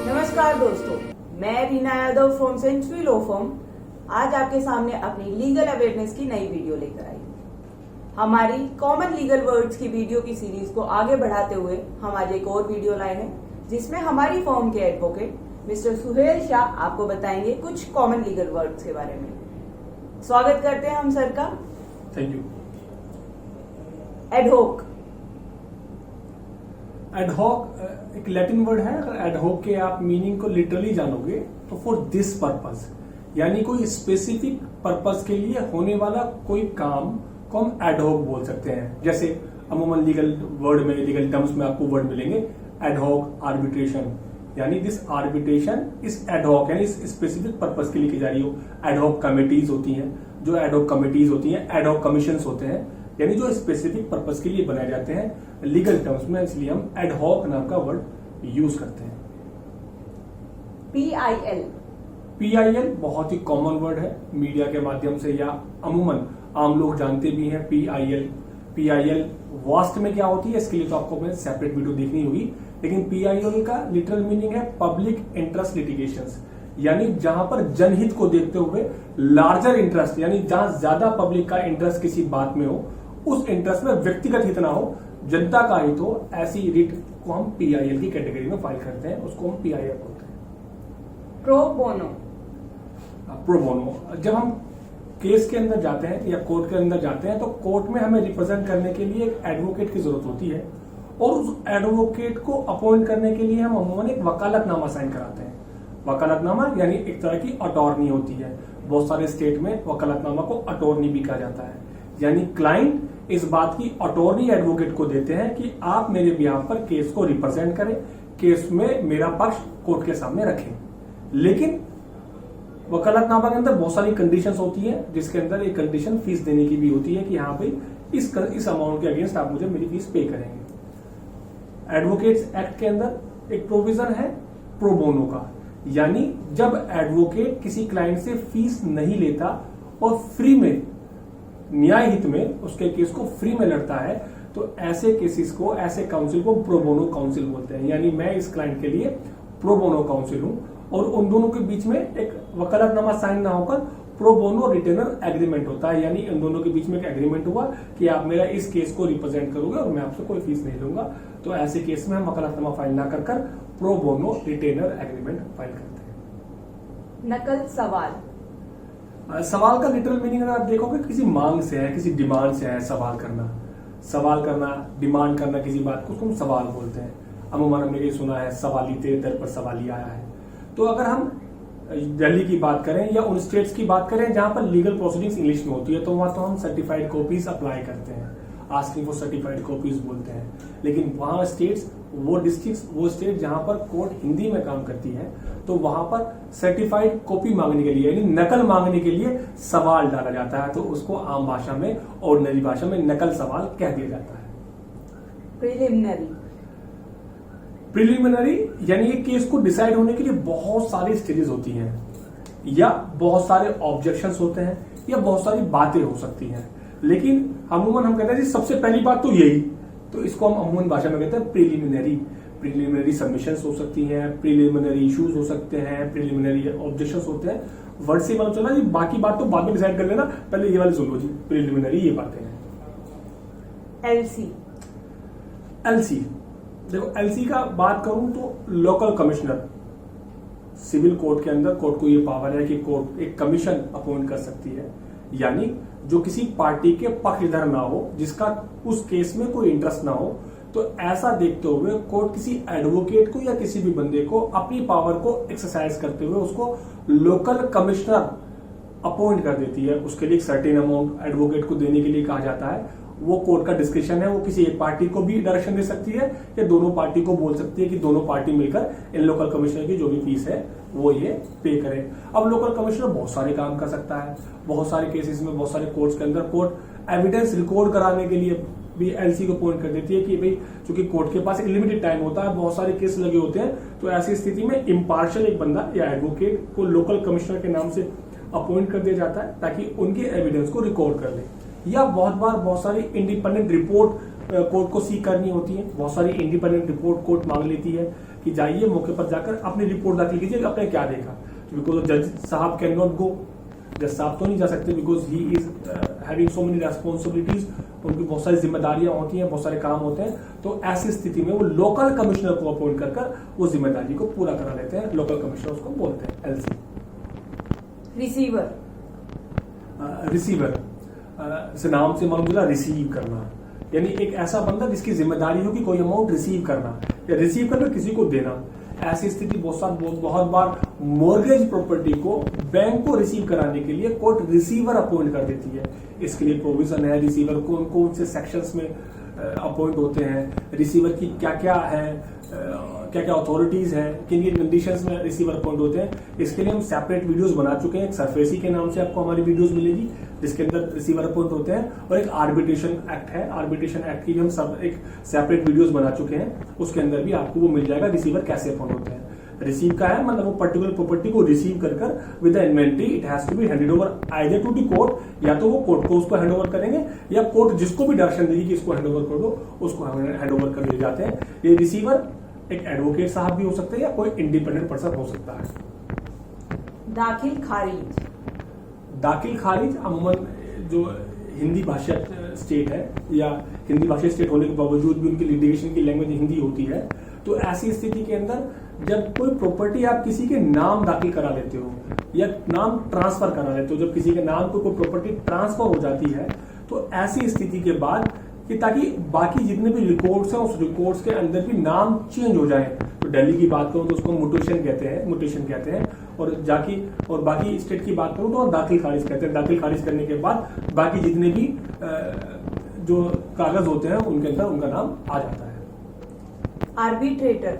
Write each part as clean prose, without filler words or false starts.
नमस्कार दोस्तों, मैं Reena Yadav from century law firm आज आपके सामने अपनी लीगल अवेयरनेस की नई वीडियो लेकर आई। हमारी कॉमन लीगल वर्ड्स की वीडियो की सीरीज को आगे बढ़ाते हुए हम आज एक और वीडियो लाए हैं, जिसमें हमारी फर्म के एडवोकेट मिस्टर सुहेल शाह आपको बताएंगे कुछ कॉमन लीगल वर्ड्स के बारे में। स्वागत करते हैं हम सर का। Thank you. एडहोक। एडहॉक एक लैटिन वर्ड है। अगर एडहॉक के आप मीनिंग को लिटरली जानोगे तो फॉर दिस पर्पस, यानी कोई स्पेसिफिक पर्पस के लिए होने वाला कोई काम को हम एडहॉक बोल सकते हैं। जैसे अमूमन लीगल वर्ड में, लीगल टर्म्स में आपको वर्ड मिलेंगे एडहॉक आर्बिट्रेशन, यानी दिस आर्बिट्रेशन इस एडहॉक यानी इस स्पेसिफिक पर्पस के लिए की जा रही हो। एडहॉक कमिटीज होती हैं, जो एडहॉक कमिटीज होती हैं, एडहॉक कमीशंस होते हैं, यानी जो स्पेसिफिक पर्पस के लिए बनाए जाते हैं लीगल टर्म्स में, इसलिए हम एडहॉक नाम का वर्ड यूज करते हैं। PIL। PIL बहुत ही कॉमन वर्ड है, मीडिया के माध्यम से या अमूमन आम लोग जानते भी हैं। PIL वास्ट में क्या होती है, इसके लिए तो आपको मैं सेपरेट वीडियो देखनी होगी, लेकिन PIL का लिटरल मीनिंग है पब्लिक इंटरेस्ट लिटिगेशंस, यानी जहां पर जनहित को देखते हुए लार्जर इंटरेस्ट, यानी जहां ज्यादा पब्लिक का इंटरेस्ट किसी बात में हो, उस इंटरेस्ट में व्यक्तिगत हित ना हो, जनता का हित हो, ऐसी रिट को हम PIL की कैटेगरी में फाइल करते हैं, उसको हम PIL बोलते हैं। Pro bono. प्रो बोनो, जब हम केस के अंदर जाते हैं या कोर्ट के अंदर जाते हैं तो कोर्ट में हमें रिप्रेजेंट करने के लिए एक एडवोकेट की जरूरत होती है, और उस एडवोकेट को अपॉइंट करने के लिए हम अमूमन एक वकालतनामा साइन कराते हैं। वकालतनामा यानी एक तरह की अटॉर्नी होती है। बहुत सारे स्टेट में वकालतनामा को अटॉर्नी भी कहा जाता है, यानी क्लाइंट इस बात की अटॉर्नी एडवोकेट को देते हैं कि आप मेरे बिहाफ पर केस को रिप्रेजेंट करें, केस में मेरा पक्ष कोर्ट के सामने रखें। लेकिन वकालतनामा के अंदर बहुत सारी कंडीशंस होती हैं, जिसके अंदर एक कंडीशन फीस देने की भी होती है कि हाँ भाई इस अमाउंट के अगेंस्ट आप मुझे मेरी फीस पे करेंगे। एडवोकेट्स एक्ट के अंदर एक प्रोविजन है प्रो बोनो का, यानी जब एडवोकेट किसी क्लाइंट से फीस नहीं लेता और फ्री में न्याय हित में उसके केस को फ्री में लड़ता है, तो ऐसे केसेस को, ऐसे काउंसिल को प्रो बोनो काउंसिल बोलते हैं। यानी मैं इस क्लाइंट के लिए प्रो बोनो काउंसिल हूं, और उन दोनों के बीच में एक वकालतनामा साइन ना होकर प्रो बोनो रिटेनर एग्रीमेंट होता है, यानी इन दोनों के बीच में एक एग्रीमेंट हुआ कि आप मेरा इस केस को रिप्रेजेंट करोगे और मैं आपसे कोई फीस नहीं लूंगा। तो ऐसे केस में हम वकालतनामा फाइल ना कर pro bono retainer agreement file करते हैं। नकल सवाल। सवाल का लिटरल मीनिंग अगर आप देखोगे किसी मांग से है, किसी डिमांड से है सवाल करना, डिमांड करना किसी बात को, उसको हम सवाल बोलते हैं। अमूमन हमने ये सुना है सवाली तेरे दर पर सवाली आया है। तो अगर हम दिल्ली की बात करें या उन स्टेट्स की बात करें जहां पर लीगल प्रोसीडिंग्स इंग्लिश में होती है, तो वहां तो हम सर्टिफाइड कॉपीज अप्लाई करते हैं, आस्किंग फॉर सर्टिफाइड कॉपीज बोलते हैं। लेकिन वहां स्टेट्स, वो डिस्ट्रिक्ट्स, वो स्टेट जहां पर कोर्ट हिंदी में काम करती है, तो वहां पर सर्टिफाइड कॉपी मांगने के लिए, यानी नकल मांगने के लिए सवाल डाला जाता है, तो उसको आम भाषा में, ऑर्डिनरी भाषा में नकल सवाल कह दिया जाता है। प्रिलिमिनरी यानी ये केस को डिसाइड होने के लिए बहुत सारी स्टेजेस होती हैं, या बहुत सारे ऑब्जेक्शंस होते हैं, या बहुत सारी बातें हो सकती हैं। लेकिन अमूमन हम कहते हैं जी सबसे पहली बात तो यही, तो इसको हम अमूमन भाषा में कहते हैं प्रिलिमिनरी सबमिशंस हो सकती हैं, प्रिलिमिनरी इश्यूज हो सकते हैं, प्रिलिमिनरी ऑब्जेक्शंस होते हैं। वर्ड से मतलब चला जी, बाकी बात तो बाद में डिसाइड कर लेना, पहले ये वाली सुन लो जी, प्रिलिमिनरी ये बातें हैं। एलसी देखो, एलसी का बात करूं तो लोकल कमिश्नर, सिविल कोर्ट के अंदर कोर्ट को ये पावर है कि कोर्ट एक कमीशन अपॉइंट कर सकती है, यानी जो किसी पार्टी के पक्षधर ना हो, जिसका उस केस में कोई इंटरेस्ट ना हो, तो ऐसा देखते हुए कोर्ट किसी एडवोकेट को या किसी भी बंदे को अपनी पावर को एक्सरसाइज करते हुए उसको लोकल कमिश्नर अपॉइंट कर देती है। उसके लिए एक सर्टेन अमाउंट एडवोकेट को देने के लिए कहा जाता है। वो कोर्ट का डिस्क्रिप्शन है, वो किसी एक पार्टी को भी डायरेक्शन दे सकती है या दोनों पार्टी को बोल सकती है कि दोनों पार्टी मिलकर इन लोकल कमिश्नर की जो भी फीस है वो ये पे करें। अब लोकल कमिश्नर बहुत सारे काम कर सकता है, बहुत सारे केसेस में, बहुत सारे कोर्ट्स के अंदर कोर्ट एविडेंस रिकॉर्ड कराने के लिए भी एलसी को अपॉइंट कर देती है कि भाई चूंकि कोर्ट के पास एक लिमिटेड टाइम होता है, बहुत सारे केस लगे होते हैं, तो ऐसी स्थिति में इम्पार्शियल एक बंदा या एडवोकेट को लोकल कमिश्नर के नाम से अपॉइंट कर दिया जाता है ताकि उनके एविडेंस को रिकॉर्ड कर ले। या बहुत बार बहुत सारी इंडिपेंडेंट रिपोर्ट कोर्ट को सीक करनी होती है। बहुत सारी इंडिपेंडेंट रिपोर्ट कोर्ट मांग लेती है कि जाइए मौके पर जाकर अपनी रिपोर्ट दाखिल कीजिए, आपने क्या देखा। बिकॉज जज साहब कैन नॉट गो, जज साहब तो नहीं जा सकते because he is having so many responsibilities, उनकी बहुत सारी जिम्मेदारियां होती हैं, बहुत सारे काम होते हैं। तो ऐसी स्थिति में वो लोकल कमिश्नर को अपॉइंट कर वो जिम्मेदारी को पूरा करा लेते हैं। लोकल कमिश्नर उसको बोलते हैं एलसी। रिसीवर, रिसीवर से नाम से मालूम चला रिसीव करना, यानी एक ऐसा बंदा जिसकी जिम्मेदारी हो कि कोई अमाउंट रिसीव करना या रिसीव करके किसी को देना। ऐसी स्थिति बहुत बार मॉर्गेज प्रॉपर्टी को बैंक को रिसीव कराने के लिए कोर्ट रिसीवर अपॉइंट कर देती है। इसके लिए प्रोविजन है, रिसीवर कौन कौन से सेक्शंस में अपॉइंट होते हैं, रिसीवर की क्या क्या अथॉरिटीज हैं, किन किन कंडीशंस में रिसीवर अपॉइंट होते हैं। इसके लिए हम सेपरेट वीडियोस बना चुके हैं। एक सरफेसी के नाम से आपको हमारी वीडियोस मिलेगी जिसके अंदर रिसीवर अपॉइंट होते हैं, और एक आर्बिट्रेशन एक्ट है, आर्बिट्रेशन एक्ट की भी हम सब एक सेपरेट वीडियोस बना चुके हैं। उसके अंदर भी आपको वो मिल जाएगा रिसीवर कैसे अपॉइंट होते हैं। रिसीव का है मतलब वो पर्टिकुलर प्रॉपर्टी को रिसीव कर with the inventory it has to be handed over either to the court, या तो वो कोर्ट को उसको हैंड ओवर करेंगे या कोर्ट जिसको भी डायरेक्शन देगी कि इसको हैंड ओवर कर दो उसको हैंड ओवर कर दिए जाते हैं। ये रिसीवर एक एडवोकेट साहब भी हो सकते हैं या कोई इंडिपेंडेंट पर्सन हो सकता है। दाखिल खारिज, दाखिल खारिज अमूमन जो हिंदी भाषा स्टेट है या हिंदी भाषा स्टेट होने के बावजूद भी उनकी लिटिगेशन की लैंग्वेज हिंदी होती है, तो ऐसी स्थिति के अंदर जब कोई प्रॉपर्टी आप किसी के नाम दाखिल करा लेते हो या नाम ट्रांसफर करा लेते हो, जब किसी के नाम को कोई प्रॉपर्टी ट्रांसफर हो जाती है, तो ऐसी स्थिति के बाद कि ताकि बाकी जितने भी रिकॉर्ड्स हैं उस रिकॉर्ड्स के अंदर भी नाम चेंज हो जाए। तो दिल्ली की बात करूं तो उसको म्यूटेशन कहते हैं, और बाकी स्टेट की बात करूं तो दाखिल खारिज कहते हैं। दाखिल खारिज करने के बाद बाकी जितने भी जो कागज होते हैं उनके अंदर उनका नाम आ जाता है। आर्बिट्रेटर,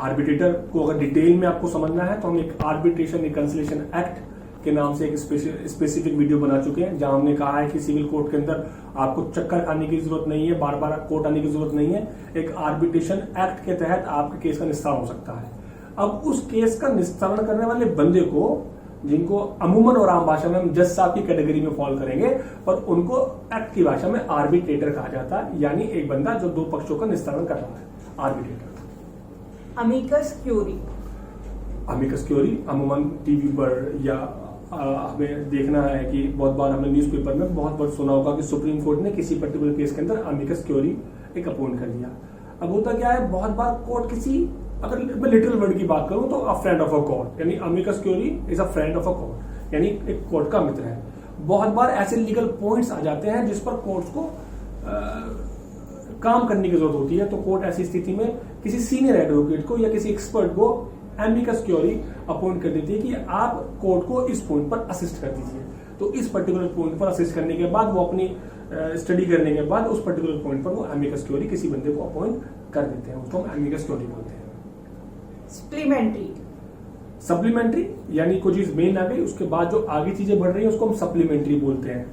आर्बिट्रेटर को अगर डिटेल में आपको समझना है तो हम एक आर्बिट्रेशन रिकंसिलिएशन एक्ट के नाम से एक स्पेसिफिक वीडियो बना चुके हैं, जहां हमने कहा है कि सिविल कोर्ट के अंदर आपको चक्कर खाने की जरूरत नहीं है, बार बार कोर्ट आने की जरूरत नहीं है। एक आर्बिट्रेशन एक्ट के तहत आपके केस का निस्तारण हो सकता है। अब उस केस का निस्तारण करने वाले बंदे को, जिनको अमूमन और आम भाषा में हम जज साहब की कैटेगरी में फॉल करेंगे, पर उनको एक्ट की भाषा में आर्बिट्रेटर कहा जाता है, यानी एक बंदा जो दो पक्षों का निस्तारण कर रहा है, arbitrator. Amicus curiae, amicus curiae अमूमन टीवी पर या हमें देखना है कि बहुत बार हमने न्यूज़पेपर में बहुत बार सुना होगा कि सुप्रीम कोर्ट ने किसी पर्टिकुलर केस के अंदर अमिकस क्यूरी एक अपॉइंट कर दिया। अब होता क्या है, बहुत बार कोर्ट किसी, अगर मैं लिटरल वर्ड की बात करूं तो a friend of a court, यानी amicus curiae is a friend of a court, यानी एक कोर्ट का मित्र है। बहुत बार ऐसे लीगल पॉइंट्स आ जाते हैं जिस पर कोर्ट को काम करने की जरूरत होती है, तो कोर्ट ऐसी स्थिति में किसी सीनियर एडवोकेट को या किसी एक्सपर्ट को एमिकस क्यूरी अपॉइंट कर देती है कि आप कोर्ट को इस पॉइंट पर असिस्ट कर दीजिए। तो इस पर्टिकुलर पॉइंट पर असिस्ट करने के बाद वो अपनी स्टडी करने के बाद उस पर्टिकुलर पॉइंट पर वो एमिकस क्यूरी किसी बंदे को अपॉइंट कर देते हैं, उसको हम एमिकस क्यूरी बोलते हैं। सप्लीमेंट्री, सप्लीमेंट्री यानी कोई चीज मेन आ गई, उसके बाद जो आगे चीजें बढ़ रही है उसको हम सप्लीमेंट्री बोलते हैं।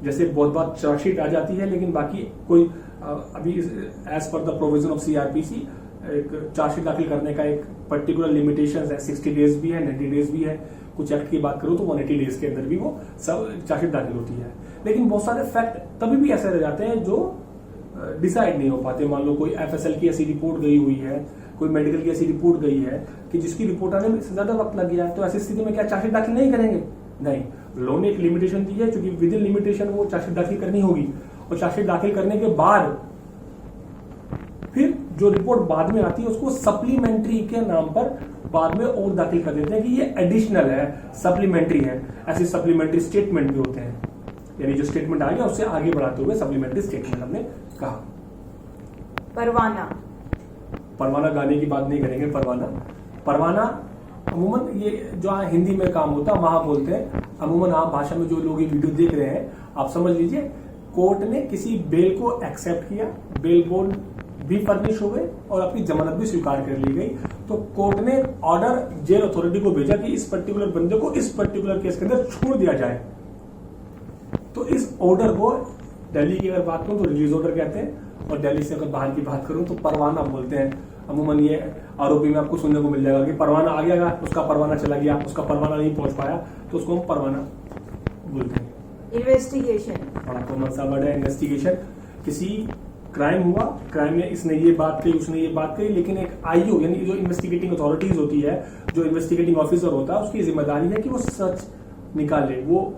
जैसे बहुत बार चार्जशीट आ जाती है लेकिन बाकी कोई अभी as per the provision of CrPC एक चार्जशीट दाखिल करने का एक पर्टिकुलर लिमिटेशन है, 60 डेज भी है, 90 डेज भी है। कुछ एक्ट की बात करूं तो 180 डेज के अंदर भी वो सब चार्जशीट दाखिल होती है। लेकिन बहुत सारे फैक्ट तभी भी ऐसे रह जाते हैं जो डिसाइड नहीं हो पाते। मान लो कोई एफएसएल की ऐसी रिपोर्ट गई हुई है, कोई मेडिकल की ऐसी रिपोर्ट गई है कि जिसकी रिपोर्ट आने में ज्यादा वक्त लग गया है, तो ऐसी स्थिति में क्या चार्जशीट दाखिल नहीं करेंगे? नहीं, लॉ ने एक लिमिटेशन दी है, क्योंकि विद इन लिमिटेशन वो चार्जशीट दाखिल करनी होगी, और चार्जशीट दाखिल करने के बाद फिर जो रिपोर्ट बाद में आती है उसको सप्लीमेंट्री के नाम पर बाद में और दाखिल कर देते हैं कि ये एडिशनल है, सप्लीमेंट्री है। ऐसे सप्लीमेंट्री स्टेटमेंट भी होते हैं, यानी जो स्टेटमेंट आ गया उससे आगे बढ़ाते हुए सप्लीमेंट्री स्टेटमेंट हमने कहा। परवाना गाने की बात नहीं करेंगे। परवाना अमूमन ये जो हिंदी में काम होता है वहां बोलते हैं, अमूमन आम भाषा में जो लोग ये वीडियो देख रहे हैं आप समझ लीजिए, कोर्ट ने किसी बेल को एक्सेप्ट किया, बेल बॉन्ड भी फर्निश हो गए और अपनी जमानत भी स्वीकार कर ली गई, तो कोर्ट ने ऑर्डर जेल अथॉरिटी को भेजा कि इस पर्टिकुलर बंदे को इस पर्टिकुलर केस के अंदर छोड़ दिया जाए। तो इस ऑर्डर को दिल्ली की अगर बात करूं तो रिलीज ऑर्डर कहते हैं, और दिल्ली से अगर बाहर की बात करूं तो परवाना बोलते हैं। अमूमन ये आरोपी में आपको सुनने को मिल जाएगा कि परवाना आ गया, उसका परवाना चला गया, उसका परवाना नहीं पहुंच पाया, तो उसको हम परवाना बोलते हैं। इन्वेस्टिगेशन, बड़ा कॉमन सा वर्ड है इन्वेस्टिगेशन। किसी क्राइम हुआ, क्राइम में इसने ये बात कही, उसने ये बात कही, लेकिन एक आईओ यानी जो इन्वेस्टिगेटिंग अथॉरिटीज होती है, जो इन्वेस्टिगेटिंग ऑफिसर होता है, उसकी जिम्मेदारी है कि वो सच निकाले, वो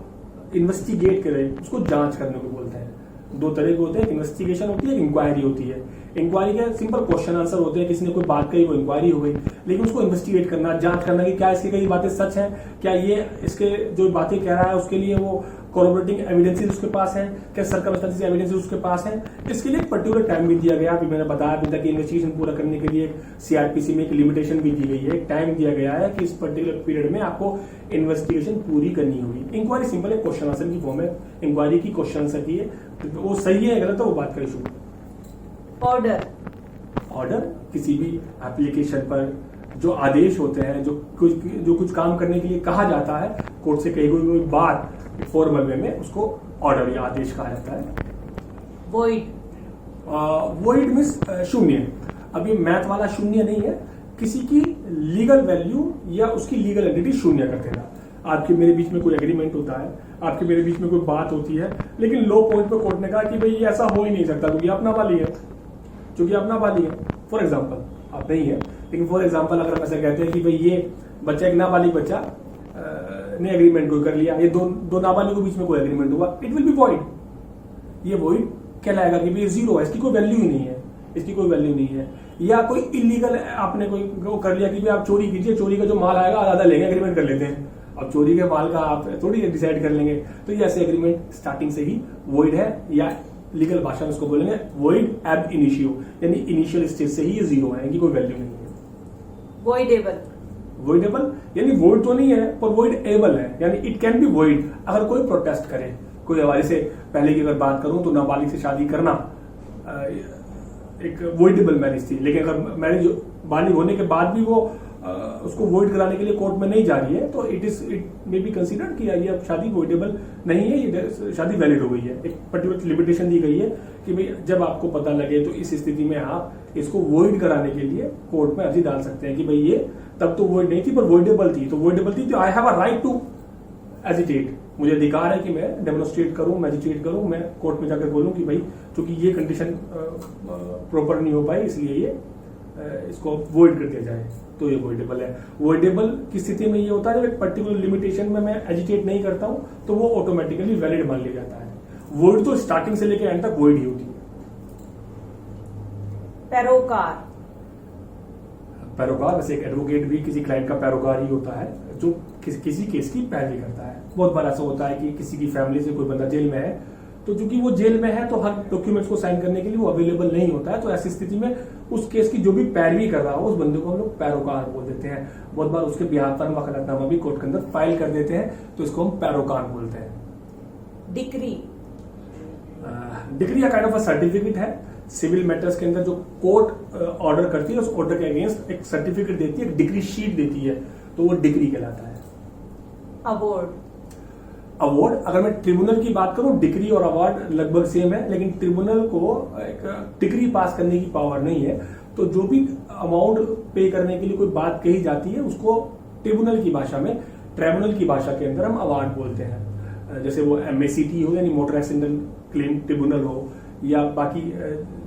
इन्वेस्टिगेट करे, उसको जांच करने को बोलते हैं। दो तरह के होते हैं, इन्वेस्टिगेशन होती है, इंक्वायरी होती है। इंक्वायरी के सिंपल क्वेश्चन आंसर होते हैं, किसी ने कोई बात कही वो इंक्वायरी हो गई, लेकिन उसको इन्वेस्टिगेट करना, जांच करना कि क्या इसकी कई बातें सच हैं, क्या ये इसके जो बातें कह रहा है उसके लिए वो कॉरोबरेटिंग एविडेंसेस उसके पास है, क्या सर्कमस्टेंसेस एविडेंसेस उसके पास है। इसके लिए एक पर्टिकुलर टाइम भी दिया गया, अभी मैंने बताया अभी तक कि इन्वेस्टिगेशन पूरा करने के लिए सीआरपीसी में एक लिमिटेशन भी दी गई है, एक टाइम दिया गया है कि इस पर्टिकुलर पीरियड में आपको इन्वेस्टिगेशन पूरी करनी होगी। इंक्वायरी सिंपल है, क्वेश्चन आंसर की फॉर्म है, इंक्वायरी की क्वेश्चन आंसर की है, तो वो सही है गलत है वो बात का इशू। ऑर्डर किसी भी एप्लीकेशन पर जो आदेश होते हैं, जो कुछ काम करने के लिए कहा जाता है, कोर्ट से कही कोई बात फॉर्मल वे में, उसको ऑर्डर या आदेश कहा जाता है। वॉइड मींस शून्य। अब ये मैथ वाला शून्य नहीं है, किसी की लीगल वैल्यू या उसकी लीगल एंटिटी शून्य कर देना। आपके मेरे बीच में कोई एग्रीमेंट होता है, आपके मेरे बीच में कोई बात होती है, लेकिन लो पॉइंट पे कोर्ट ने कहा कि भाई ये ऐसा हो ही नहीं सकता क्योंकि आप नाबालिग है, क्योंकि आप नाबालिग है। फॉर एग्जाम्पल आप नहीं है, लेकिन फॉर एग्जाम्पल अगर हम ऐसे कहते हैं कि भाई ये बच्चा, एक नाबालिग बच्चा ने एग्रीमेंट कोई कर लिया, ये दो नाबालिगों के बीच में कोई एग्रीमेंट हुआ, इट विल बी वॉइड। ये वॉइड कहलाएगा कि भाई जीरो है, इसकी कोई वैल्यू ही नहीं है, इसकी कोई वैल्यू नहीं है। या कोई इलीगल आपने कोई कर लिया कि भाई आप चोरी कीजिए, चोरी का जो माल आएगा आधा लेंगे, एग्रीमेंट कर लेते हैं। अब चोरी के माल का आप थोड़ी डिसाइड कर लेंगे, तो ये ऐसे एग्रीमेंट स्टार्टिंग से ही वॉइड है, या लीगल भाषा में उसको बोलेंगे वॉइड एब इनिशियो, यानी इनिशियल स्टेज से ही ये जीरो है, इनकी कोई वैल्यू नहीं है। वॉइडेबल यानी वॉइड तो नहीं है पर वॉइड एबल है, यानी इट कैन बी वॉइड। अगर कोई प्रोटेस्ट करे, कोई हवाले से पहले की अगर बात करूं तो नाबालिग से शादी करना एक वॉइडेबल मैरिज थी, लेकिन अगर मैरिज बालिग होने के बाद भी वो उसको वॉइड कराने के लिए कोर्ट में नहीं जा रही है, तो इट मे बी कंसीडर्ड कि ये अब शादी वॉइडेबल नहीं है, ये शादी वैलिड हो गई है। एक पर्टिकुलर लिमिटेशन दी गई है कि भाई जब आपको पता लगे तो इस स्थिति में आप इसको वॉइड कराने के लिए कोर्ट में अर्जी डाल सकते हैं कि भाई ये तब तो वॉइड नहीं थी पर वॉइडेबल थी, तो वॉइडेबल थी तो I have a right to agitate, मुझे अधिकार है कि मैं डेमोन्स्ट्रेट करूं, मैजिस्ट्रेट करूं, मैं कोर्ट में जाकर बोलूं कि भाई चूंकि ये कंडीशन प्रॉपर नहीं हो पाई इसलिए ये इसको वॉइड कर दिया जाए, तो ये वॉइडेबल है। वॉइडेबल की स्थिति में ये होता है जब एक पर्टिकुलर लिमिटेशन में मैं एजिटेट नहीं करता हूं तो वो ऑटोमेटिकली वैलिड मान लिया जाता है। वॉइड तो स्टार्टिंग से लेकर एंड तक वॉइड ही होती है। पैरोकार वैसे एक एडवोकेट भी किसी क्लाइंट का पैरोकार ही होता है, जो किसी केस की पैरवी करता है। बहुत बार ऐसा होता है कि किसी की फैमिली से कोई बंदा जेल में है, तो चूंकि वो जेल में है तो हर डॉक्यूमेंट्स को साइन करने के लिए वो अवेलेबल नहीं होता है, तो ऐसी स्थिति में उस केस की जो भी पैरवी कर रहा हो उस बंदे को हम लोग पैरोकार बोल देते हैं। बहुत बार उसके बिहार पर वकालतनामा भी कोर्ट के अंदर फाइल कर देते हैं, तो इसको हम पैरोकार बोलते हैं। डिक्री या काइंड ऑफ सर्टिफिकेट है, सिविल मैटर्स के अंदर जो कोर्ट ऑर्डर करती है उस ऑर्डर के अगेंस्ट एक सर्टिफिकेट देती है, एक डिक्री शीट देती है, तो वो डिक्री कहलाता है। अवार्ड अगर मैं ट्रिब्यूनल की बात करूं, डिक्री और अवार्ड लगभग सेम है, लेकिन ट्रिब्यूनल को एक डिक्री पास करने की पावर नहीं है, तो जो भी अमाउंट पे करने के लिए कोई बात कही जाती है उसको ट्रिब्यूनल की भाषा में, ट्राइब्यूनल की भाषा के अंदर हम अवार्ड बोलते हैं। जैसे वो MACT हो यानी मोटर एक्सीडेंट क्लेम ट्रिब्यूनल हो, या बाकी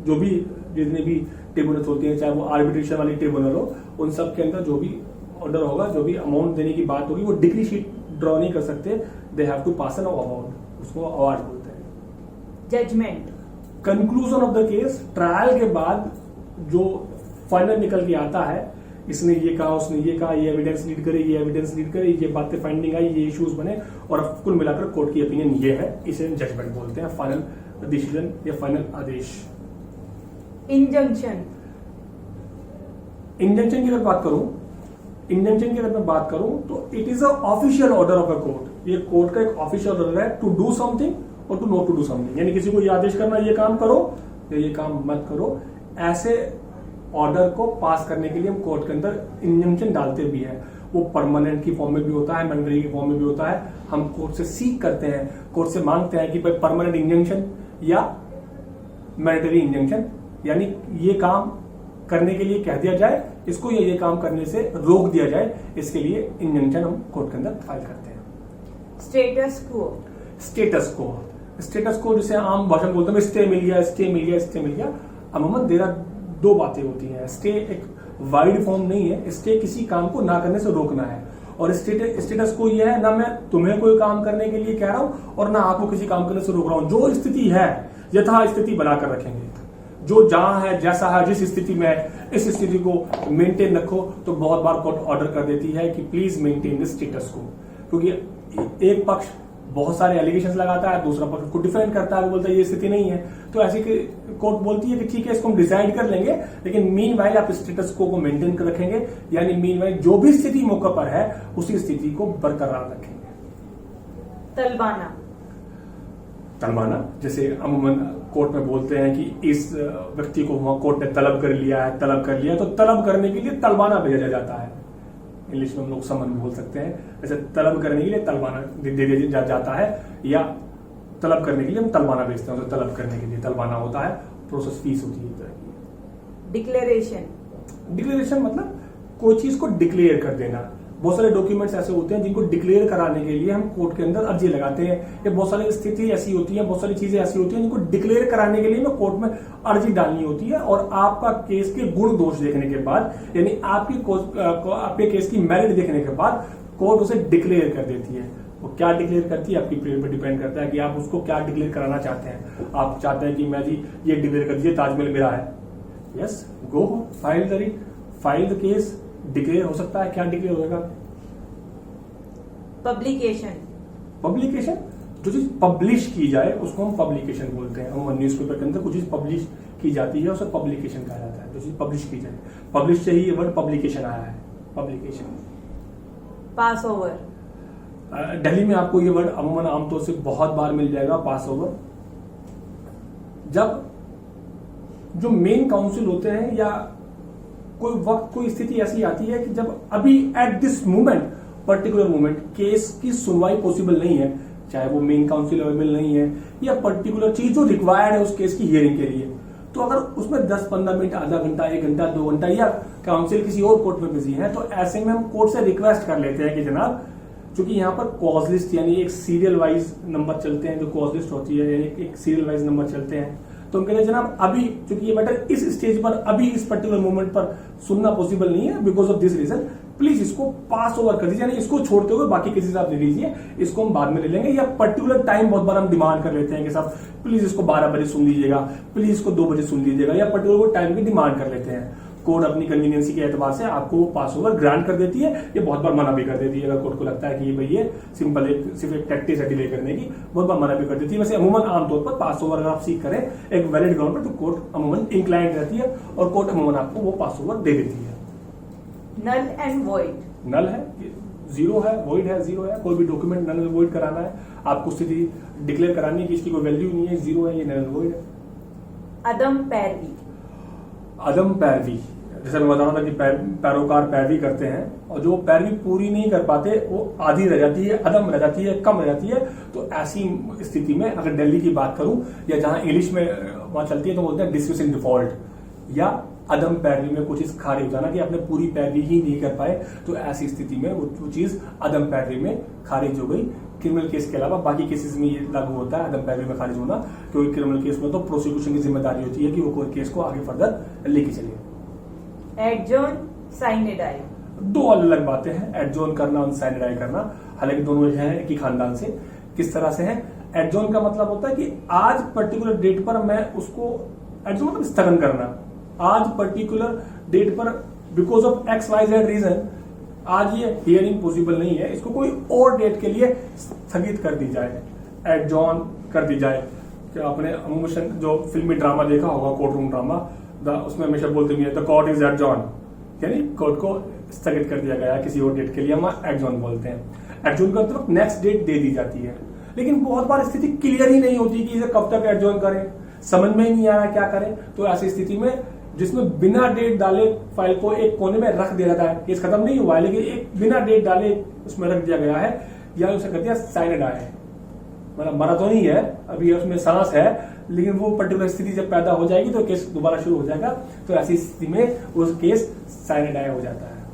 जो भी जितने भी ट्रिब्यूनल्स होती हैं, चाहे वो आर्बिट्रेशन वाली ट्रिब्यूनल हो, उन सब के अंदर जो भी ऑर्डर होगा, जो भी अमाउंट देने की बात होगी, वो डिक्री शीट ड्रॉ नहीं कर सकते, they have to pass an award, उसको अवार्ड बोलते हैं। Judgement conclusion of the case, trial के बाद जो फाइनल निकल के आता है, इसने ये कहा, उसने ये कहा, ये एविडेंस लीड करे, ये एविडेंस लीड करे, ये बातें फाइंडिंग आई, ये इश्यूज बने, और कुल मिलाकर कोर्ट की ओपिनियन ये है, इसे जजमेंट बोलते हैं, फाइनल डिसीजन या फाइनल आदेश। इंजंक्शन की अगर बात करूं तो it is a official order of a court. ये कोर्ट का एक ऑफिशियल ऑर्डर है टू डू समथिंग और to not to do something, यानी किसी को ये आदेश करना ये काम करो या ये काम मत करो। ऐसे ऑर्डर को पास करने के लिए हम कोर्ट के अंदर इंजंक्शन डालते भी हैं। वो परमानेंट की फॉर्म में भी होता है, मैंडेटरी की फॉर्म में भी होता है। हम कोर्ट से सीख करते हैं, कोर्ट से मांगते हैं कि भाई परमानेंट इंजंक्शन या मैंडेटरी इंजंक्शन, यानी ये काम करने के लिए कह दिया जाए, इसको या ये काम करने से रोक दिया जाए, इसके लिए इंजंक्शन हम कोर्ट के अंदर फाइल करते हैं। स्टेटस क्वो स्टेटस को जैसे आम भाषा में बोलते हैं स्टे मिल गया, स्टे मिल गया, स्टे मिल गया। अमूमन देर आर दो बातें होती हैं। स्टे एक वाइड फॉर्म नहीं है, स्टे किसी काम को ना करने से रोकना है, और स्टेटस को ये है ना मैं तुम्हें कोई काम करने के लिए कह रहा हूं और ना आपको किसी काम करने से रोक रहा हूं। जो स्थिति है यथा स्थिति बनाकर रखेंगे, जो जहां है जैसा है जिस स्थिति में है इस स्थिति को मेंटेन रखो। तो बहुत बार कोर्ट ऑर्डर कर देती है कि प्लीज मेंटेन दिस स्टेटस को, क्योंकि एक पक्ष बहुत सारे एलिगेशंस लगाता है, दूसरा पक्ष को डिफेंड करता है, वो बोलता है ये स्थिति नहीं है। तो ऐसी कोर्ट बोलती है कि ठीक है इसको हम डिसाइड कर लेंगे, लेकिन मीनवाइल आप स्टेटस को मेंटेन कर रखेंगे, यानी मीनवाइल जो भी स्थिति मौके पर है उसी स्थिति को बरकरार रखेंगे। तलबाना, तलबाना जैसे अमूमन कोर्ट में बोलते हैं कि इस व्यक्ति को वहां कोर्ट ने तलब कर लिया है, तो तलब करने के लिए तलबाना भेजा जाता है। इंग्लिश में हम लोग समन बोल सकते हैं, जैसे तलब करने के लिए तलबाना दे दिया जाता है, या तलब करने के लिए हम तलबाना भेजते हैं, तो तलब करने के लिए तलबाना होता है, प्रोसेस फीस होती है एक तरह की। डिक्लेरेशन मतलब कोई चीज को डिक्लेयर कर देना। बहुत सारे डॉक्यूमेंट्स ऐसे होते हैं जिनको डिक्लेयर कराने के लिए हम कोर्ट के अंदर अर्जी लगाते हैं, या बहुत सारी स्थिति ऐसी होती है, बहुत सारी चीजें ऐसी होती हैं जिनको डिक्लेयर कराने के लिए हमें कोर्ट में अर्जी डालनी होती है, और आपका केस के गुण दोष देखने के बाद, यानी आपके केस की मेरिट देखने के बाद कोर्ट उसे डिक्लेयर कर देती है। वो क्या डिक्लेयर करती है आपकी प्रेयर पर डिपेंड करता है कि आप उसको क्या डिक्लेयर कराना चाहते हैं। आप चाहते हैं कि मैं जी ये डिक्लेयर कर दीजिए ताजमहल मेरा है, yes go file the case, declare हो सकता है। क्या डिक्लेयर होगा? पब्लिकेशन जो चीज पब्लिश की जाए उसको हम पब्लिकेशन बोलते हैं। हम न्यूज़पेपर के अंदर कुछ चीज पब्लिश की जाती है उसे पब्लिकेशन कहा जाता है। जो चीज पब्लिश की जाए, पब्लिश से ही ये वर्ड पब्लिकेशन आया है, पब्लिकेशन। पास ओवर, दिल्ली में आपको ये वर्ड अमूमन आमतौर से बहुत बार मिल जाएगा, पास ओवर। जब जो मेन काउंसिल होते हैं या कोई वक्त कोई स्थिति ऐसी आती है कि जब अभी at this moment, particular moment case की सुनवाई पॉसिबल नहीं है, चाहे वो मेन काउंसिल अवेलेबल नहीं है या पर्टिकुलर चीज जो रिक्वायर्ड है उस केस की हियरिंग के लिए, तो अगर उसमें 10-15 मिनट, आधा घंटा, 1 घंटा, 2 घंटा या काउंसिल किसी और कोर्ट में बिजी है, तो ऐसे में हम कोर्ट से रिक्वेस्ट कर लेते हैं कि जनाब, क्योंकि यहाँ पर कॉज लिस्ट यानी एक सीरियल वाइज नंबर चलते हैं, जो कॉज लिस्ट होती है यानी एक सीरियल वाइज नंबर चलते हैं, तो हम कहते हैं जनाब अभी क्योंकि ये मैटर इस स्टेज पर अभी इस पर्टिकुलर मोमेंट पर सुनना पॉसिबल नहीं है, because of this reason please इसको पास ओवर कर दीजिए, यानी इसको छोड़ते हुए बाकी केसेस आप ले लीजिए, इसको हम बाद में ले लेंगे। या पर्टिकुलर टाइम बहुत बार हम डिमांड कर लेते हैं कि साहब प्लीज इसको 12 बजे सुन लीजिएगा, प्लीज इसको 2 बजे सुन लीजिएगा, या पर्टिकुलर टाइम की डिमांड कर लेते हैं। कोर्ट अपनी कन्वीनियंसी के एतबार से आपको पास ओवर ग्रांट कर देती है, ये बहुत बार मना भी कर देती है। अगर कोर्ट को लगता है कि भाई ये सिंपल सिर्फ एक टैक्टिस है डिले करने की, बहुत बार मना भी कर देती है। वैसे अमूमन आमतौर पर पास ओवर अगर आप सीख करें एक वैलिड ग्राउंड पर, तो कोर्ट अमूमन इंक्लाइंड रहती है और कोर्ट अमूमन आपको वो पास ओवर दे देती है। नल एंड वॉइड, नल है, जीरो है, वॉइड है, जीरो है। कोई भी डॉक्यूमेंट नल वॉइड कराना है, आपको स्थिति डिक्लेयर करानी है कि इसकी कोई वैल्यू नहीं है, जीरो है, ये नल वॉइड है। अदम पैरवी, अदम पैरवी जैसे मैं बता रहा था कि पैरोकार पैरवी करते हैं और जो पैरवी पूरी नहीं कर पाते वो आधी रह जाती है, अदम रह जाती है, कम रह जाती है। तो ऐसी स्थिति में अगर दिल्ली की बात करूं या जहां इंग्लिश में वहां चलती है तो बोलते हैं डिसमिस इन डिफॉल्ट, या अदम पैरवी में कुछ चीज खारिज हो जाना कि आपने पूरी पैरवी ही नहीं कर पाए, तो ऐसी स्थिति में वो चीज अदम पैरवी में खारिज हो गई। क्रिमिनल केस के अलावा बाकी केसेस में ये लागू होता है अदम पैरवी में खारिज होना, क्योंकि क्रिमिनल केस में तो प्रोसिक्यूशन की जिम्मेदारी होती है कि वो कोई केस को आगे फर्दर लेके चले। एडजॉर्न, साइन डाई, दो अलग बातें हैं, एडजॉर्न करना और साइन डाई करना। हालांकि दोनों हैं एक ही खानदान से। किस तरह से है? एडजॉर्न का मतलब होता है कि आज पर्टिकुलर डेट पर मैं उसको, एडजॉर्न मतलब स्थगन करना, आज पर्टिकुलर डेट पर बिकॉज ऑफ XYZ रीजन आज ये हियरिंग पॉसिबल नहीं है, इसको कोई और डेट के लिए स्थगित कर दी जाए, एडजॉर्न कर दी जाए। क्या आपने अमूमन जो फिल्मी ड्रामा देखा होगा, कोर्ट रूम ड्रामा, उसमें हमेशा बोलते भी है द कोर्ट इज एडजॉर्न, यानी कोर्ट को स्थगित कर दिया गया किसी और डेट के लिए, हम एडजॉर्न बोलते हैं। एडजॉर्न करते वक्त नेक्स्ट डेट दे दी जाती है, लेकिन बहुत बार स्थिति क्लियर ही नहीं होती कि इसे कब तक एडजॉर्न करें, समझ में ही नहीं आ रहा क्या करें। तो ऐसी स्थिति में जिसमें बिना डेट डाले फाइल को एक कोने में रख दिया जाता है, केस खत्म नहीं हुआ है लेकिन एक बिना डेट डाले उसमें रख दिया गया है, या उसे कहते हैं साइन डाई है, मतलब मरा तो नहीं है, अभी उसमें सांस है, लेकिन वो पर्टिकुलर स्थिति जब पैदा हो जाएगी तो केस दोबारा शुरू हो जाएगा। तो ऐसी स्थिति में वो केस साइन डाई हो जाता है।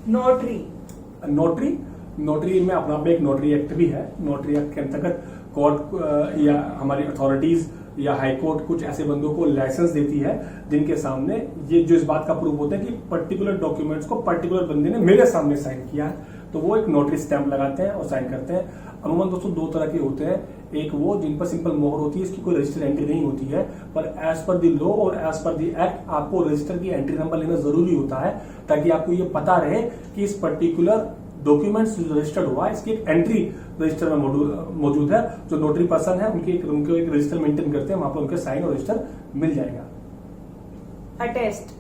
नोटरी, नोटरी में अपना एक नोटरी एक्ट भी है। नोटरी एक्ट के अंतर्गत कोर्ट या हमारी अथॉरिटीज या हाई कोर्ट कुछ ऐसे बंदों को लाइसेंस देती है जिनके सामने ये जो इस बात का प्रूफ होता है कि पर्टिकुलर डॉक्यूमेंट्स को पर्टिकुलर बंदे ने मेरे सामने साइन किया है, तो वो एक नोटरी स्टैंप लगाते हैं और साइन करते हैं। अमूमन दोस्तों दो तरह के होते हैं, एक वो जिन पर सिंपल मोहर होती है, इसकी कोई रजिस्टर एंट्री नहीं होती है, पर एज पर दी लॉ और एज पर दी एक्ट आपको रजिस्टर की एंट्री नंबर लेना जरूरी होता है, ताकि आपको ये पता रहे कि इस पर्टिकुलर डॉक्यूमेंट्स रजिस्टर्ड हुआ है, इसकी एक एंट्री रजिस्टर में मौजूद है। जो नोटरी पर्सन है उनके एक रजिस्टर मेंटेन करते हैं, वहां पर उनके साइन और रजिस्टर मिल जाएगा। अटेस्ट,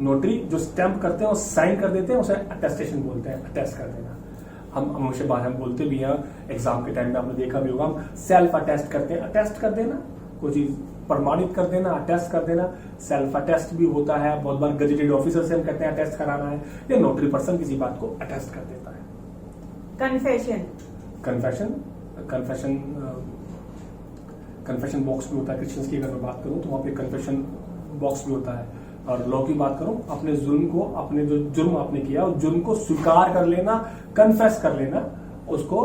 नोटरी जो स्टैंप करते हैं और साइन कर देते हैं उसे अटेस्टेशन बोलते हैं, अटेस्ट कर देना। हम हमेशा बार हम बोलते भी हैं, एग्जाम के टाइम में आपने देखा भी होगा, हम सेल्फ अटेस्ट करते हैं, अटेस्ट कर देना, कोई चीज प्रमाणित कर देना, अटेस्ट कर देना। सेल्फ अटेस्ट भी होता है, बहुत बार गजेटेड ऑफिसर से हम कहते हैं अटेस्ट कराना है, या नोटरी पर्सन किसी बात को अटेस्ट कर देता है। कन्फेशन, कन्फेशन बॉक्स भी होता है। क्रिश्चियंस की अगर मैं बात करूं तो वहां पे कन्फेशन बॉक्स भी होता है। और लॉ की बात करूं, अपने जुर्म को, अपने जो जुर्म आपने किया उस जुर्म को स्वीकार कर लेना, कन्फेस कर लेना, उसको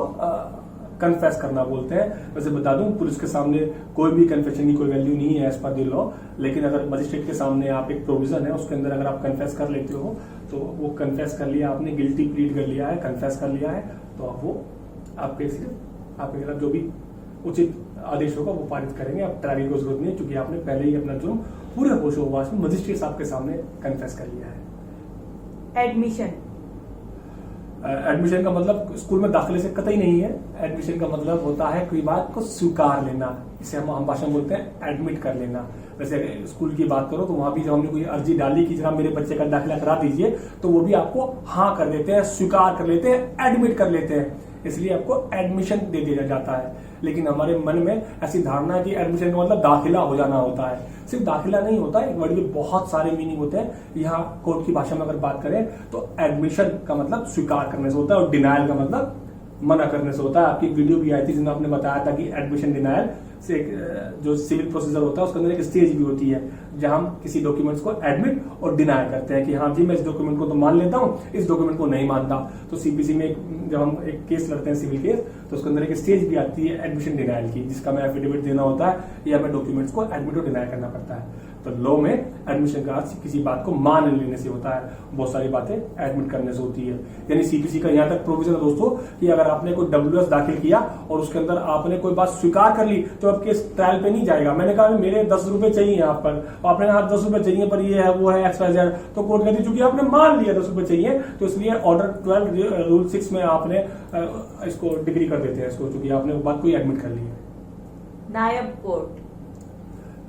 कन्फेस करना बोलते हैं। वैसे बता दूं, पुलिस के सामने कोई भी कन्फेशन की कोई वैल्यू नहीं है एज पर द लॉ, लेकिन अगर मजिस्ट्रेट के सामने आप एक प्रोविजन है उसके अंदर अगर आप कन्फेस कर लेते हो तो वो कन्फेस कर लिया आपने, गिल्टी प्लीड कर लिया है, कन्फेस कर लिया है, तो आप वो आपके खिलाफ जो भी उचित आदेश होगा वो पारित करेंगे। आप ट्रायल की जरूरत नहीं, क्योंकि आपने पहले ही अपना जुर्म पूरे होशो-हवास में मजिस्ट्रेट साहब के सामने कन्फेस कर लिया है। एडमिशन, एडमिशन का मतलब स्कूल में दाखिले से कतई नहीं है। एडमिशन का मतलब होता है कोई बात को स्वीकार लेना, इसे हम भाषा में बोलते हैं एडमिट कर लेना। वैसे स्कूल की बात करो तो वहां भी जब हमने कोई अर्जी डाली कि जनाब मेरे बच्चे का दाखिला करा दीजिए, तो वो भी आपको हाँ कर देते हैं, स्वीकार कर लेते हैं, एडमिट कर लेते हैं, इसलिए आपको एडमिशन दे दिया जाता है। लेकिन हमारे मन में ऐसी धारणा है कि एडमिशन का मतलब दाखिला हो जाना होता है। सिर्फ दाखिला नहीं होता है, वर्ड में बहुत सारे मीनिंग होते हैं। यहाँ कोर्ट की भाषा में अगर बात करें तो एडमिशन का मतलब स्वीकार करने से होता है और डिनायल का मतलब मना करने से होता है। आपकी वीडियो भी आई थी जिसमें आपने बताया था कि एडमिशन डिनायल से जो सिविल प्रोसीजर होता है उसके अंदर एक स्टेज भी होती है जहां हम किसी डॉक्यूमेंट्स को एडमिट और डिनाई करते हैं कि हाँ जी मैं इस डॉक्यूमेंट को तो मान लेता हूं, इस डॉक्यूमेंट को नहीं मानता। तो सीपीसी में जब हम एक केस लड़ते हैं सिविल केस, तो उसके अंदर एक स्टेज भी आती है एडमिशन डिनायल की, जिसका मैं एफिडेविट देना होता है या मैं डॉक्यूमेंट्स को एडमिट और डिनाई करना पड़ता है। तो लॉ में एडमिशन का अर्थ किसी बात को मान लेने से होता है, बहुत सारी बातें एडमिट करने से होती है। यानी सीपीसी का यहाँ तक प्रोविजन है दोस्तों कि अगर आपने कोई डब्ल्यूएस दाखिल किया और उसके अंदर आपने कोई बात स्वीकार कर ली तो अब केस ट्रायल पे नहीं जाएगा। मैंने कहा मेरे 10 रुपए चाहिए यहाँ पर, आपने कहा 10 रुपए चाहिए पर ये है वो है XYZ, तो कोर्ट कहती चूंकि आपने मान लिया 10 रुपए चाहिए तो इसलिए ऑर्डर 12 रूल 6 में आपने इसको डिग्री कर देते हैं इसको, चूंकि आपने बात कोई एडमिट कर ली है। नायब कोर्ट,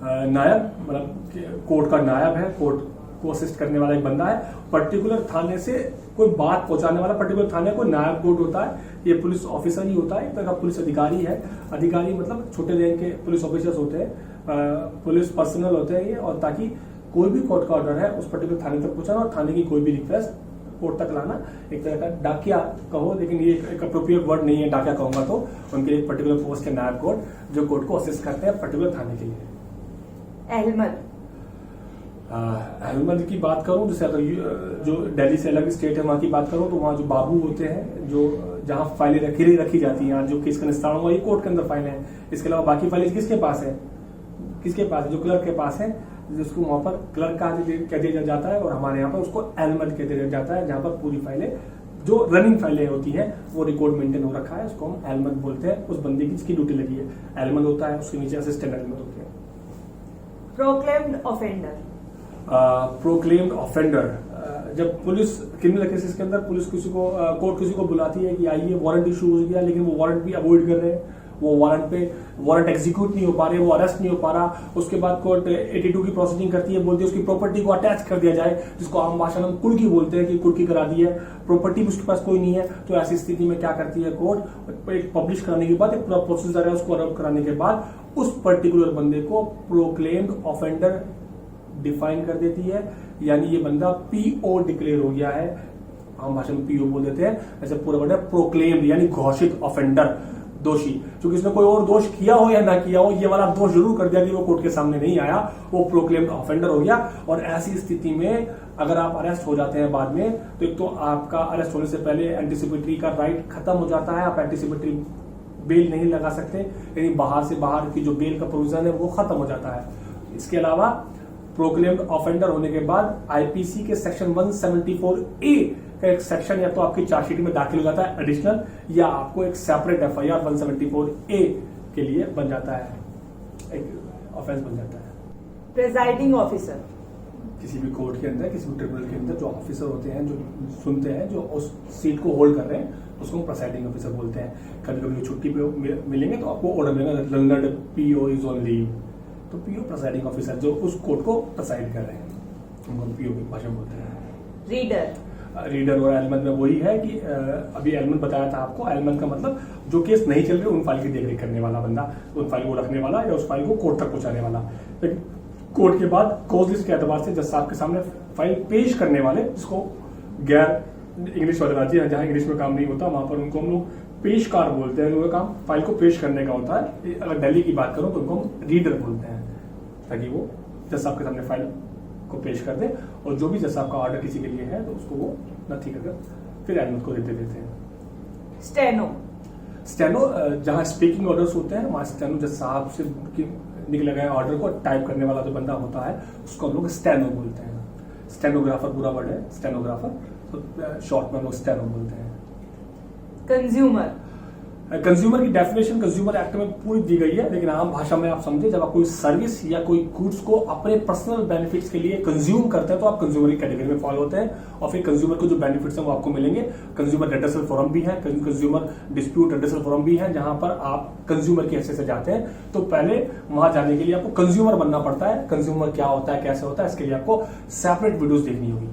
नायब मतलब कोर्ट का नायब है, कोर्ट को असिस्ट करने वाला एक बंदा है। पर्टिकुलर थाने से कोई बात पहुंचाने वाला पर्टिकुलर थाने को नायब कोर्ट होता है। ये पुलिस ऑफिसर ही होता है, एक तरह का पुलिस अधिकारी है। अधिकारी मतलब छोटे रैंक के पुलिस ऑफिसर्स होते हैं, पुलिस पर्सनल होते हैं ये, और ताकि कोई भी कोर्ट का ऑर्डर है उस पर्टिकुलर थाने तक पहुंचाना और थाने की कोई भी रिक्वेस्ट कोर्ट तक लाना। एक तरह का डाकिया कहो, लेकिन ये एक अप्रोप्रिएट वर्ड नहीं है डाकिया कहूंगा तो। उनके एक पर्टिकुलर पोस्ट है नायब कोर्ट जो कोर्ट को असिस्ट करते हैं पर्टिकुलर थाने के लिए। अहमद, अहमद की बात करूं, जैसे अगर जो दिल्ली से अलग स्टेट है वहां की बात करूं तो वहां जो बाबू होते हैं, जो जहां फाइलें रखी जाती हैं, जो केस का निस्तारण हुआ ये कोर्ट के अंदर फाइलें हैं। इसके अलावा बाकी फाइलें किसके पास है? जो क्लर्क के पास है, जिसको वहां पर क्लर्क कह दिया जाता है, और हमारे यहाँ पर उसको अहमद कह दिया जाता है, जहां पर पूरी फाइलें जो रनिंग फाइलें होती हैं वो रिकॉर्ड मेंटेन हो रखा है, उसको हम अहमद बोलते हैं। उस बंदे की जिसकी ड्यूटी लगी है अहमद होता है, उसके नीचे असिस्टेंट अहमद होते हैं। प्रोक्लेम्ड ऑफेंडर, प्रोक्लेम्ड ऑफेंडर, जब पुलिस क्रिमिनल केसेस के अंदर पुलिस कोर्ट किसी को बुलाती है कि आइए वारंट इशू हो गया, लेकिन वो वारंट भी अवॉइड कर रहे हैं, वो वारंट एग्जीक्यूट नहीं हो पा रहे, वो अरेस्ट नहीं हो पा रहा। उसके बाद कोर्ट 82 की प्रोसीडिंग करती है, बोलती है उसकी प्रॉपर्टी को अटैच कर दिया जाए, जिसको आम भाषा में कुर्की बोलते हैं कि कुर्की करा दी है, प्रॉपर्टी भी उसके पास कोई नहीं है। तो ऐसी स्थिति में क्या करती है कोर्ट, एक पब्लिश कराने के बाद एक पूरा प्रोसीजर है, उसको अडॉप्ट कराने के बाद उस पर्टिकुलर बंदे को प्रोक्लेम्ड ऑफेंडर डिफाइन कर देती है। यानी ये बंदा पीओ डिक्लेयर हो गया है, आम भाषा में पीओ बोल देते हैं, ऐसे पूरा वर्ड है प्रोक्लेम्ड यानी घोषित ऑफेंडर, दोषी। क्योंकि इसने कोई और दोष किया हो या ना किया हो, ये वाला दोष जरूर कर दिया कि वो कोर्ट के सामने नहीं आया, वो प्रोक्लेम्ड ऑफेंडर हो गया। और ऐसी स्थिति में अगर आप अरेस्ट हो जाते हैं बाद में, तो एक तो आपका अरेस्ट होने से पहले एंटीसिपेटरी का राइट खत्म हो जाता है, आप एंटीसिपेटरी बेल नहीं लगा सकते, यानी बाहर से बाहर की जो बेल का प्रोविजन है वो खत्म हो जाता है। इसके अलावा प्रोक्लेम्ड ऑफेंडर होने के बाद आईपीसी के सेक्शन 174A का एक सेक्शन या तो आपकी चार्जशीट में दाखिल हो जाता है एडिशनल, या आपको एक सेपरेट एफआईआर 174A के लिए बन जाता है, एक ऑफेंस बन जाता है। प्रिजाइडिंग ऑफिसर किसी भी कोर्ट के अंदर, किसी भी ट्रिब्यूनल के अंदर जो ऑफिसर होते हैं, जो सुनते हैं, जो उस सीट को होल्ड कर रहे हैं, उसको प्रिसाइडिंग ऑफिसर बोलते हैं। कभी कभी छुट्टी पे मिलेंगे तो आपको ऑर्डर मिलेगा London PO is on leave, तो पीओ प्रिसाइडिंग ऑफिसर जो उस कोर्ट को प्रिसाइड कर रहे हैं, उनको पीओ की भाषा में बोलते हैं। रीडर और एलमन में वही है कि अभी एलमन बताया था आपको, एलमन का मतलब जो केस नहीं चल रहे उन फाइल की देखरेख करने वाला बंदा, उन फाइल को रखने वाला या उस फाइल को कोर्ट तक पहुंचाने वाला। लेकिन कोर्ट के बाद कॉज लिस्ट के एतबार से जज साहब के सामने फाइल पेश करने वाले, जिसको गैर इंग्लिश वाले राज्य हैं जहां इंग्लिश में काम नहीं होता वहां पर उनको हम लोग पेशकार बोलते हैं। उनका काम फाइल को पेश करने का होता है। अगर दिल्ली की बात करूं तो उनको हम रीडर बोलते हैं, ताकि वो जज साहब के सामने फाइल को पेश कर दे और जो भी जज साहब का ऑर्डर किसी के लिए है तो उसको वो नथी करके फिर एडमिट को देते देते हैं। स्टेनो जहां स्पीकिंग ऑर्डर्स होते हैं वहां स्टेनो जज साहब से निकले गए ऑर्डर को टाइप करने वाला जो बंदा होता है उसको हम लोग स्टेनो बोलते हैं। स्टेनोग्राफर पूरा वर्ड है स्टेनोग्राफर, तो शॉर्ट में हम लोग स्टेनो बोलते हैं। कंज्यूमर की डेफिनेशन कंज्यूमर एक्ट में पूरी दी गई है, लेकिन आम भाषा में आप समझे, जब आप कोई सर्विस या कोई गुड्स को अपने पर्सनल बेनिफिट्स के लिए कंज्यूम करते हैं तो आप कंज्यूमर की कैटेगरी में फॉलो होते हैं, और फिर कंज्यूमर को जो बेनिफिट्स हैं वो आपको मिलेंगे। कंज्यूमर रेड्रेसल फोरम भी है, कंज्यूमर डिस्प्यूट रेड्रेसल फोरम भी है, जहां पर आप कंज्यूमर की हैसियत से जाते हैं। तो पहले वहां जाने के लिए आपको कंज्यूमर बनना पड़ता है। कंज्यूमर क्या होता है, कैसे होता है, इसके लिए आपको सेपरेट वीडियोस देखनी होगी।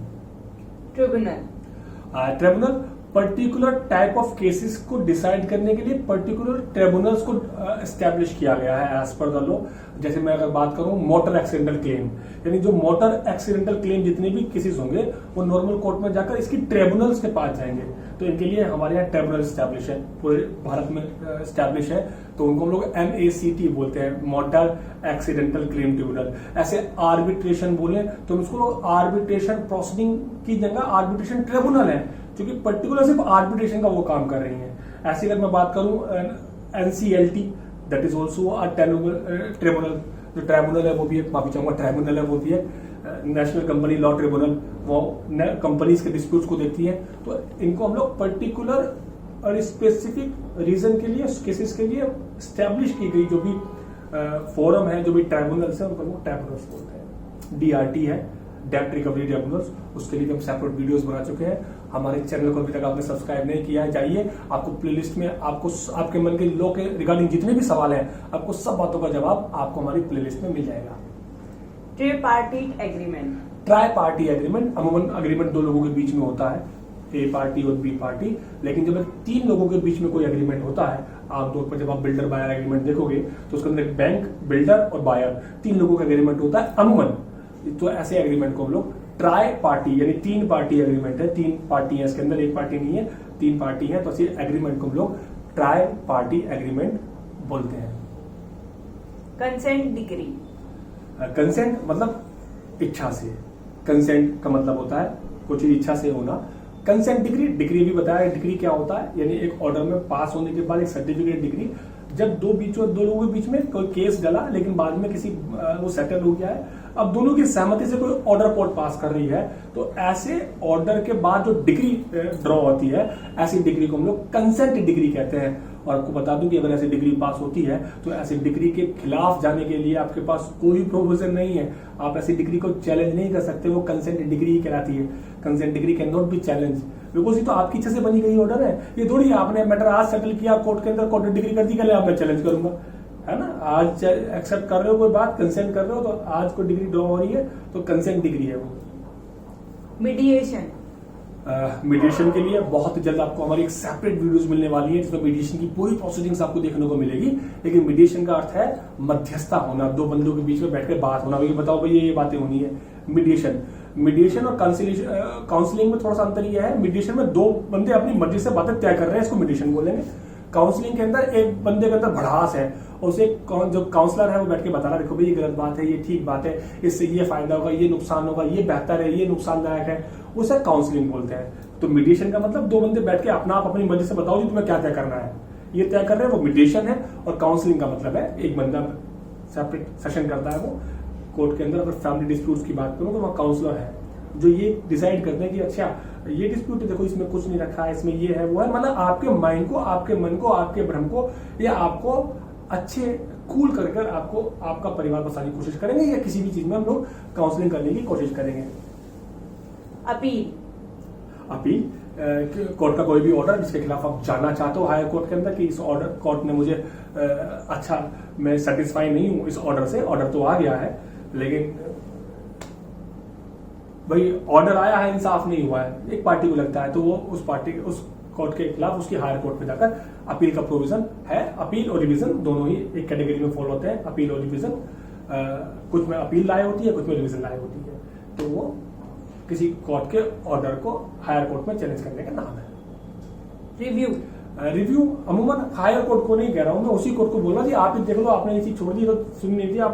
Tribunal particular type of cases को डिसाइड करने के लिए पर्टिकुलर ट्रिब्यूनल्स को एस्टैब्लिश किया गया है एज पर द लॉ। जैसे मैं अगर बात करूं मोटर एक्सीडेंटल क्लेम, यानी जो मोटर एक्सीडेंटल क्लेम जितने भी केसेस होंगे वो नॉर्मल कोर्ट में जाकर इसकी ट्रिब्यूनल्स के पास जाएंगे। तो इनके लिए हमारे यहाँ ट्रिब्यूनल एस्टैब्लिश है, पूरे भारत में एस्टैब्लिश है, तो उनको हम लोग MACT बोलते हैं, मोटर एक्सीडेंटल क्लेम ट्रिब्यूनल। ऐसे आर्बिट्रेशन बोले तो उसको लोग आर्बिट्रेशन प्रोसीडिंग की जगह आर्बिट्रेशन ट्रिब्यूनल है, क्योंकि पर्टिकुलर सिर्फ आर्बिट्रेशन का वो काम कर रही है। ऐसे अगर मैं बात करूं NCLT, that is also a tribunal. जो ट्रिब्यूनल है वो भी एक, माफी चाहूंगा, ट्रिब्यूनल है वो भी है नेशनल कंपनी लॉ ट्रिब्यूनल, वो कंपनीज के डिस्प्यूट्स को देखती है। तो इनको हम लोग पर्टिकुलर और स्पेसिफिक रीजन के लिए, केसेस के लिए स्टैब्लिश की गई जो भी फोरम है, जो भी ट्रिब्यूनल्स है, उनको ट्रिब्यूनल्स बोलते हैं। DRT है, डेब्ट रिकवरी ट्रिब्यूनल्स, उसके लिए हम सेपरेट वीडियोस बना चुके हैं। हमारे चैनल को अभी तक आपने सब्सक्राइब नहीं किया है, जाइए, आपको प्लेलिस्ट में आपको आपके मन के लॉ के रिगार्डिंग जितने भी सवाल हैं, आपको सब बातों का जवाब आपको हमारी प्लेलिस्ट में मिल जाएगा। ट्राइपार्टीट एग्रीमेंट। ट्राई-पार्टी एग्रीमेंट अमूमन एग्रीमेंट दो लोगों के बीच में होता है, A पार्टी और B पार्टी। लेकिन जब तीन लोगों के बीच में कोई एग्रीमेंट होता है, आमतौर पर जब आप बिल्डर बायर एग्रीमेंट देखोगे तो उसके अंदर बैंक, बिल्डर और बायर, तीन लोगों का एग्रीमेंट होता है अमूमन। तो ऐसे एग्रीमेंट को हम लोग ट्राई पार्टी यानी तीन पार्टी एग्रीमेंट है, तीन पार्टी है इसके अंदर, एक पार्टी नहीं है, तीन पार्टी है, तो ऐसे एग्रीमेंट को हम लोग ट्राई पार्टी एग्रीमेंट बोलते हैं। Consent degree. कंसेंट मतलब इच्छा से, कंसेंट का मतलब होता है कुछ इच्छा से होना। कंसेंट डिग्री, डिग्री भी बताया, डिग्री क्या होता है, यानी एक ऑर्डर में पास होने के बाद एक सर्टिफिकेट डिग्री, जब दो लोगों के बीच में कोई केस डला लेकिन बाद में किसी वो सेटल हो गया है, अब दोनों की सहमति से कोई ऑर्डर कोर्ट पास कर रही है, तो ऐसे ऑर्डर के बाद जो डिग्री ड्रॉ होती है, ऐसी डिग्री को हम लोग कंसेंट डिग्री कहते हैं। और आपको बता दूं कि अगर ऐसी डिग्री पास होती है तो ऐसी डिग्री के खिलाफ जाने के लिए आपके पास कोई प्रोविजन नहीं है, आप ऐसी डिग्री को चैलेंज नहीं कर सकते, वो कंसेंट डिग्री ही कहलाती है। Consent degree can not be challenge, because ये तो आपकी इच्छा से बनी गई ऑर्डर है। ये थोड़ी आपने मैटर आज सेटल किया कोर्ट के अंदर, कोर्ट ने डिग्री कर दी, कल आप मैं चैलेंज करूंगा, है ना। आज एक्सेप्ट कर रहे हो कोई बात, कंसेंट कर रहे हो, तो आज कोई डिग्री ड्रॉ हो रही है तो कंसेंट डिग्री है वो। मीडिएशन। मीडिएशन के लिए बहुत जल्द आपको हमारी एक सेपरेट वीडियोस मिलने वाली है, जिसमें मीडिएशन की पूरी प्रोसीडिंग्स आपको देखने को मिलेगी। लेकिन मीडिएशन का अर्थ है मध्यस्थता होना, दो बंदों के बीच में बैठकर बात होना, भाई बताओ भाई ये बातें होनी है। मीडिएशन और काउंसलिंग में थोड़ा सा अंतर यह है, मीडिएशन में दो बंदे अपनी मर्जी से बातें तय कर रहे हैं, इसको मीडिएशन बोलेंगे। काउंसलिंग के अंदर एक बंदे के अंदर भड़ास है, और उसे जो काउंसलर है वो बैठ के बता रहा है, देखो भाई ये गलत बात है, ये ठीक बात है, इससे ये फायदा होगा, ये नुकसान होगा, ये बेहतर है, ये नुकसानदायक है, उसे काउंसलिंग बोलते हैं। तो मीडिएशन का मतलब दो बंदे बैठ के अपना आप अपनी मर्जी से बताओ जी तुम्हें क्या तय करना है, ये तय कर रहे हैं वो मीडिएशन है। और काउंसलिंग का मतलब है एक बंदा सेपरेट सेशन करता है वो कोर्ट के अंदर। अगर फैमिली डिस्प्यूट्स की बात करूं तो वहाँ काउंसलर है जो ये डिसाइड करते हैं कि अच्छा ये डिस्प्यूट है, देखो इसमें कुछ नहीं रखा है, इसमें ये है वो है, मतलब आपके माइंड को, आपके मन को, आपके भ्रम को या आपको अच्छे कूल कर आपको आपका परिवार बसाने की कोशिश करेंगे, या किसी भी चीज में हम लोग काउंसलिंग करने की कोशिश करेंगे। अपील कोर्ट का कोई भी ऑर्डर जिसके खिलाफ आप जाना चाहते हो हायर कोर्ट के अंदर कि इस ऑर्डर कोर्ट ने मुझे अच्छा मैं सेटिस्फाई नहीं हूं इस ऑर्डर से, ऑर्डर तो आ गया है लेकिन भाई ऑर्डर आया है इंसाफ नहीं हुआ है, एक पार्टी को लगता है तो वो उस पार्टी उस कोर्ट के खिलाफ उसकी हायर कोर्ट में जाकर अपील का प्रोविजन है। अपील और रिवीजन दोनों ही एक कैटेगरी में फॉलो होते हैं। अपील और रिवीजन कुछ में अपील लाए होती है, कुछ में रिवीजन लाए होती है, तो वो किसी कोर्ट के ऑर्डर को हायर कोर्ट में चैलेंज करने का नाम है। रिव्यू अमूमन हायर कोर्ट को नहीं कह रहा हूं मैं, उसी कोर्ट को बोल रहा जी आप ही देख लो, आपने ये चीज छोड़ दी तो सुन नहीं दिया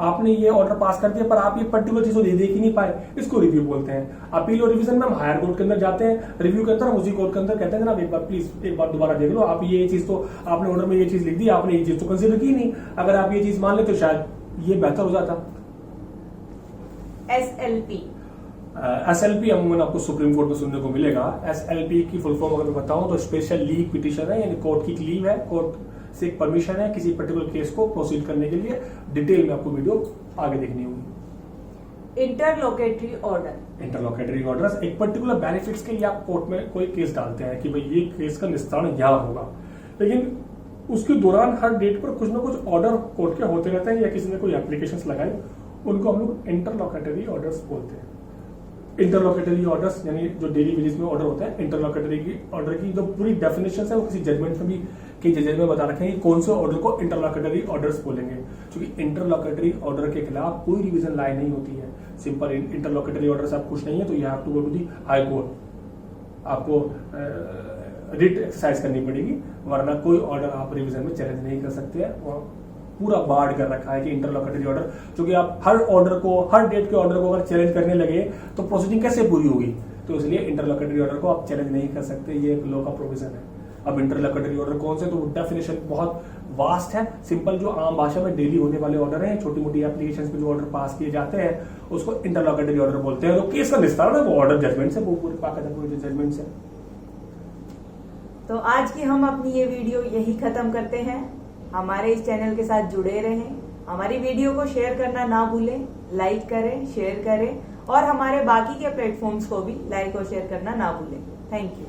आपने ये ऑर्डर पास कर दिया पर आप ये पर्टिकुलर चीज को देख ही नहीं पाए, इसको रिव्यू बोलते हैं। अपील और रिवीजन में हम हायर कोर्ट के अंदर जाते हैं, रिव्यू के अंदर हम उसी कोर्ट के अंदर कहते हैं जनाब एक बार प्लीज एक बार दोबारा देख लो, आप ये चीज तो आपने ऑर्डर में ये चीज लिख दी, आपने ये चीज तो कंसिडर की नहीं, अगर आप ये चीज मान ले तो शायद ये बेहतर हो जाता। SLP अमूमन आपको सुप्रीम कोर्ट में सुनने को मिलेगा। SLP की फुल फॉर्म अगर मैं बताऊं तो स्पेशल लीव पिटीशन है, यानी कोर्ट की लीव है, कोर्ट से एक परमिशन है किसी पर्टिकुलर केस को प्रोसीड करने के लिए। डिटेल में आपको वीडियो आगे देखनी होगी। इंटरलोकेटरी ऑर्डर्स एक पर्टिकुलर बेनिफिट्स के लिए आप कोर्ट में कोई केस डालते हैं कि भाई ये केस का निस्तारण यहाँ होगा, लेकिन उसके दौरान हर डेट पर कुछ ना कुछ ऑर्डर कोर्ट के होते रहते हैं या किसी ने कोई एप्लीकेशंस लगाए, उनको हम लोग इंटरलोकेटरी ऑर्डर्स बोलते हैं। इंटरलोकेटरी ऑर्डर्स यानी जो डेली बेसिस में ऑर्डर होते हैं, इंटरलोकेटरी की ऑर्डर की जो पूरी डेफिनेशन है वो किसी जजमेंट में भी कई जजेस में बता रखे हैं कि कौन से ऑर्डर को इंटरलोकेटरी ऑर्डर्स बोलेंगे, क्योंकि इंटरलोकेटरी ऑर्डर के खिलाफ कोई रिवीजन लाई नहीं होती है। सिंपल इंटरलोकेटरी ऑर्डर से आप खुश नहीं है तो you have to go to the high court, आपको रिट एक्सरसाइज करनी पड़ेगी, वरना कोई ऑर्डर आप रिवीजन में चैलेंज नहीं कर सकते हैं। और पूरा बार्ड कर रखा है कि इंटरलोकेटरी ऑर्डर, क्योंकि आप हर ऑर्डर को हर डेट के ऑर्डर को अगर चैलेंज करने लगे तो प्रोसीडिंग कैसे पूरी होगी, तो इसलिए इंटरलोकेटरी ऑर्डर को आप चैलेंज नहीं कर सकते, ये एक लॉ का प्रोविजन है। अब इंटरलोकेटरी ऑर्डर कौन से, तो डेफिनेशन बहुत वास्ट है। सिंपल जो आम भाषा में डेली होने वाले ऑर्डर हैं, छोटी मोटी एप्लीकेशन में जो ऑर्डर पास किए जाते हैं उसको इंटरलोकेटरी ऑर्डर बोलते हैं। तो केस का निस्तारण है वो ऑर्डर जजमेंट से, वो पूरी पाकर जजमेंट से। तो आज की हम अपनी ये वीडियो यही खत्म करते हैं। हमारे इस चैनल के साथ जुड़े रहें, हमारी वीडियो को शेयर करना ना भूलें, लाइक करें, शेयर करें और हमारे बाकी के प्लेटफॉर्म्स को भी लाइक और शेयर करना ना भूलें। Thank you.